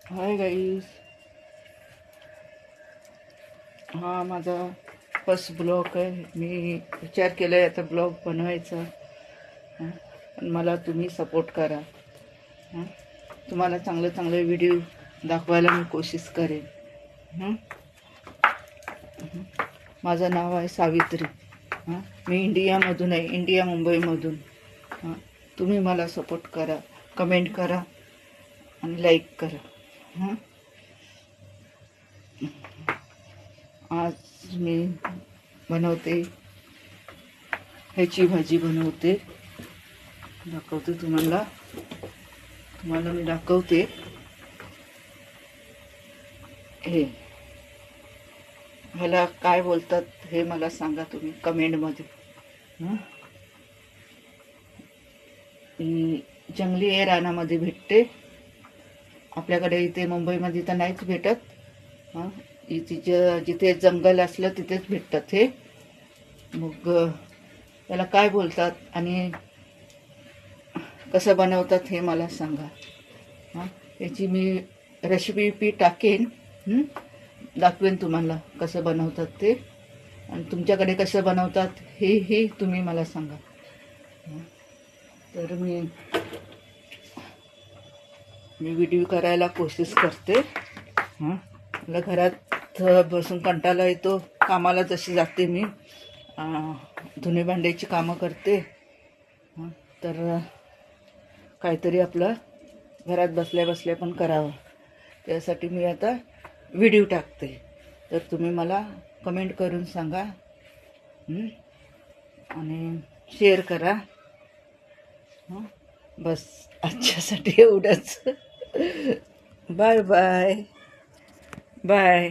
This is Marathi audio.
हाय गाईज, हा माझा फर्स्ट ब्लॉग आहे. मी विचार केला आहे आता ब्लॉग बनवायचा. हां, पण मला तुम्ही सपोर्ट करा. हां, तुम्हाला चांगले चांगले व्हिडिओ दाखवायला मी कोशिश करेन. हं? माझं नाव आहे सावित्री. हां, मी इंडियामधून आहे, इंडिया मुंबईमधून. हां, तुम्ही मला सपोर्ट करा, कमेंट करा आणि लाईक करा. हां, आज मी बनवते ह्याची भाजी बनवते. दाखवते तुम्हाला मी दाखवते. हे ह्याला काय बोलतात हे मला सांगा तुम्ही कमेंटमध्ये. हं? ही जंगली आहे, रानामध्ये भेटते. आपल्याकडे इथे मुंबईमध्ये तर नाहीच भेटत. हां, जिथे जंगल असलं तिथेच भेटतात हे. मग त्याला काय बोलतात आणि कसं बनवतात हे मला सांगा. हां, याची मी रेसिपी टाकेन. दाखवेन तुम्हाला कसं बनवतात ते, आणि तुमच्याकडे कसं बनवतात हे तुम्ही मला सांगा. हं, तर मी व्हिडिओ करायला कोशिश करते. मला घरात बसून कंटाळा येतो. कामाला जशी जाते मी, धुणे भांड्याची कामं करते. तर काहीतरी आपलं घरात बसल्या बसल्या पण करावं, त्यासाठी मी आता व्हिडिओ टाकते. तर तुम्ही मला कमेंट करून सांगा आणि शेअर करा. बस आजच्यासाठी एवढंच. Bye bye bye.